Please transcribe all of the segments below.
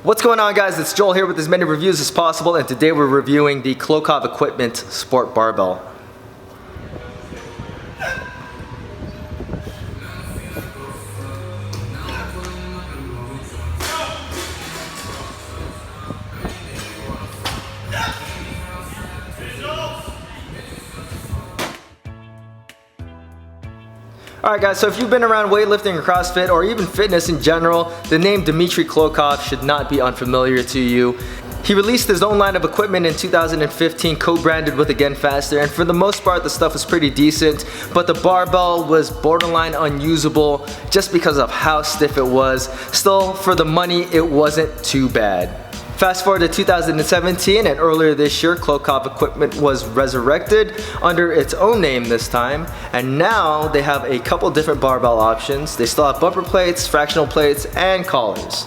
What's going on, guys? It's Joel here with as many reviews as possible, and today we're reviewing the Klokov Equipment Sport Barbell. Alright guys, so if you've been around weightlifting or CrossFit or even fitness in general, the name Dmitry Klokov should not be unfamiliar to you. He released his own line of equipment in 2015, co-branded with Again Faster, and for the most part the stuff was pretty decent, but the barbell was borderline unusable just because of how stiff it was. Still, for the money, it wasn't too bad. Fast forward to 2017, and earlier this year, Klokov Equipment was resurrected under its own name this time, and now they have a couple different barbell options. They still have bumper plates, fractional plates, and collars.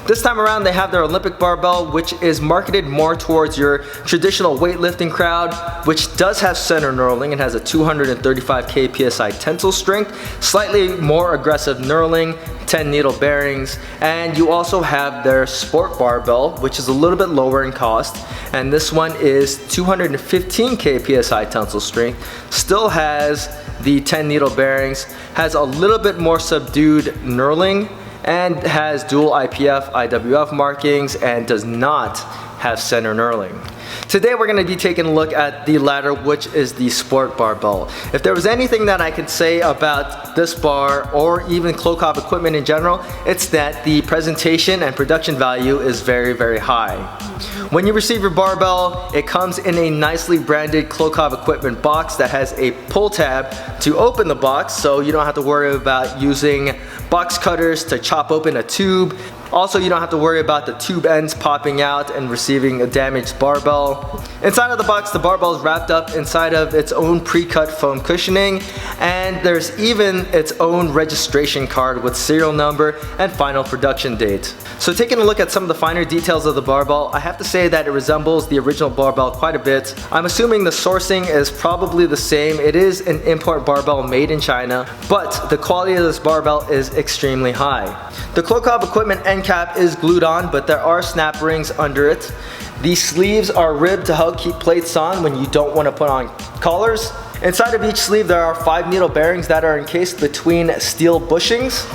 This time around, they have their Olympic barbell, which is marketed more towards your traditional weightlifting crowd, which does have center knurling and has a 235 psi tensile strength, slightly more aggressive knurling, 10 needle bearings, and you also have their sport barbell, which is a little bit lower in cost, and this one is 215 psi tensile strength, still has the 10 needle bearings, has a little bit more subdued knurling, and has dual IPF, IWF markings, and does not have center knurling. Today we're going to be taking a look at the latter, which is the sport barbell. If there was anything that I could say about this bar or even Klokov equipment in general, it's that the presentation and production value is very, very high. When you receive your barbell, it comes in a nicely branded Klokov equipment box that has a pull tab to open the box, so you don't have to worry about using box cutters to chop open a tube. Also, you don't have to worry about the tube ends popping out and receiving a damaged barbell. Inside of the box, the barbell is wrapped up inside of its own pre-cut foam cushioning, and there's even its own registration card with serial number and final production date. So taking a look at some of the finer details of the barbell, I have to say that it resembles the original barbell quite a bit. I'm assuming the sourcing is probably the same. It is an import barbell made in China, but the quality of this barbell is extremely high. The Klokov equipment end cap is glued on, but there are snap rings under it. The sleeves are ribbed to help keep plates on when you don't want to put on collars. Inside of each sleeve there are 5 needle bearings that are encased between steel bushings.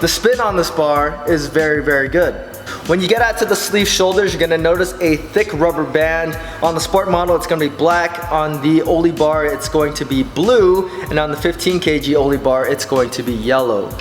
The spin on this bar is very, very good. When you get out to the sleeve shoulders, you're going to notice a thick rubber band. On the sport model, it's going to be black. On the Oli bar, it's going to be blue. And on the 15 kg Oli bar, it's going to be yellow.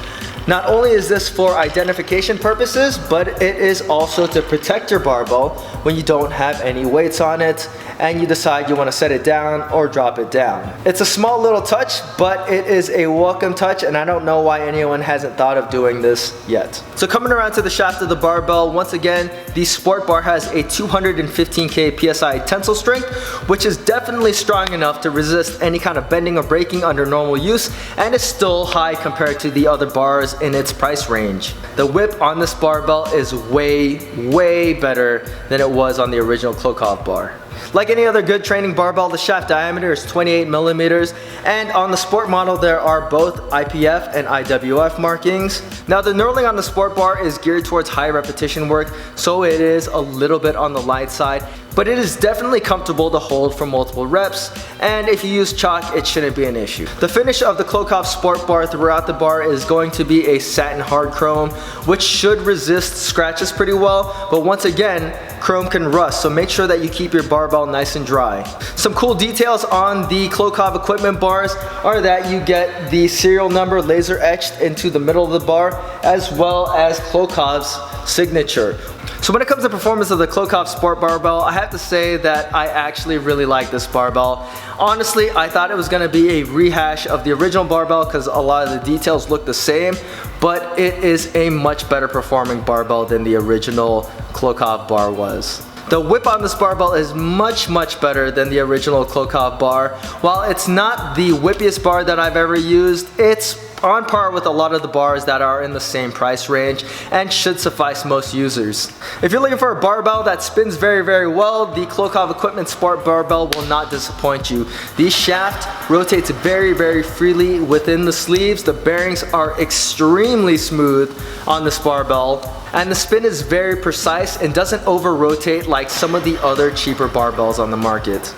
Not only is this for identification purposes, but it is also to protect your barbell when you don't have any weights on it and you decide you want to set it down or drop it down. It's a small little touch, but it is a welcome touch, and I don't know why anyone hasn't thought of doing this yet. So coming around to the shaft of the barbell, once again, the sport bar has a 215 psi tensile strength, which is definitely strong enough to resist any kind of bending or breaking under normal use, and is still high compared to the other bars in its price range. The whip on this barbell is way better than it was on the original Klokov bar. Like any other good training barbell, the shaft diameter is 28 millimeters, and on the sport model there are both IPF and IWF markings. Now the knurling on the sport bar is geared towards high repetition work, so it is a little bit on the light side, but it is definitely comfortable to hold for multiple reps, and if you use chalk, it shouldn't be an issue. The finish of the Klokov sport bar throughout the bar is going to be a satin hard chrome, which should resist scratches pretty well, but once again, chrome can rust, so make sure that you keep your barbell nice and dry. Some cool details on the Klokov equipment bars are that you get the serial number laser etched into the middle of the bar, as well as Klokov's signature. So when it comes to performance of the Klokov Sport Barbell, I have to say that I actually really like this barbell. Honestly, I thought it was going to be a rehash of the original barbell because a lot of the details look the same, but it is a much better performing barbell than the original Klokov bar was. The whip on this barbell is much better than the original Klokov bar. While it's not the whippiest bar that I've ever used, it's on par with a lot of the bars that are in the same price range and should suffice most users. If you're looking for a barbell that spins very well, the Klokov Equipment Sport Barbell will not disappoint you. The shaft rotates very freely within the sleeves. The bearings are extremely smooth on this barbell, And the spin is very precise and doesn't over-rotate like some of the other cheaper barbells on the market.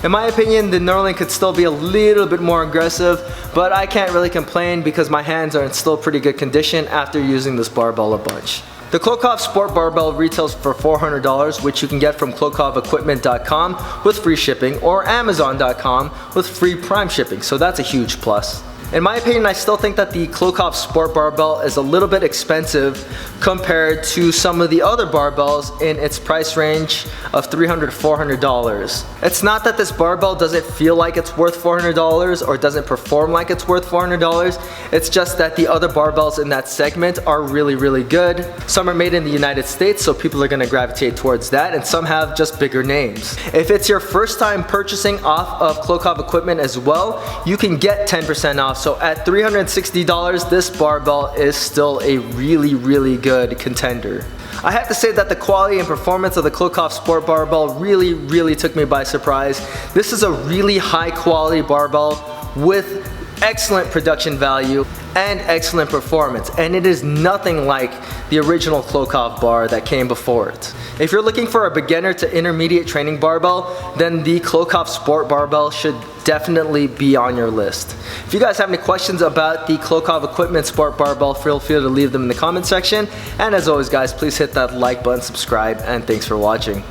In my opinion, the knurling could still be a little bit more aggressive, but I can't really complain because my hands are in still pretty good condition after using this barbell a bunch. The Klokov Sport Barbell retails for $400, which you can get from klokovequipment.com with free shipping or amazon.com with free Prime shipping, so that's a huge plus. In my opinion, I still think that the Klokov Sport Barbell is a little bit expensive compared to some of the other barbells in its price range of $300 to $400. It's not that this barbell doesn't feel like it's worth $400 or doesn't perform like it's worth $400. It's just that the other barbells in that segment are really, really good. Some are made in the United States, so people are going to gravitate towards that, and some have just bigger names. If it's your first time purchasing off of Klokov equipment as well, you can get 10% off. So at $360, this barbell is still a really, really good contender. I have to say that the quality and performance of the Klokov Sport Barbell really took me by surprise. This is a really high quality barbell with excellent production value and excellent performance, and it is nothing like the original Klokov bar that came before it. If you're looking for a beginner to intermediate training barbell, then the Klokov Sport Barbell should definitely be on your list. If you guys have any questions about the Klokov Equipment Sport Barbell, feel free to leave them in the comment section. And as always guys, please hit that like button, subscribe, and thanks for watching.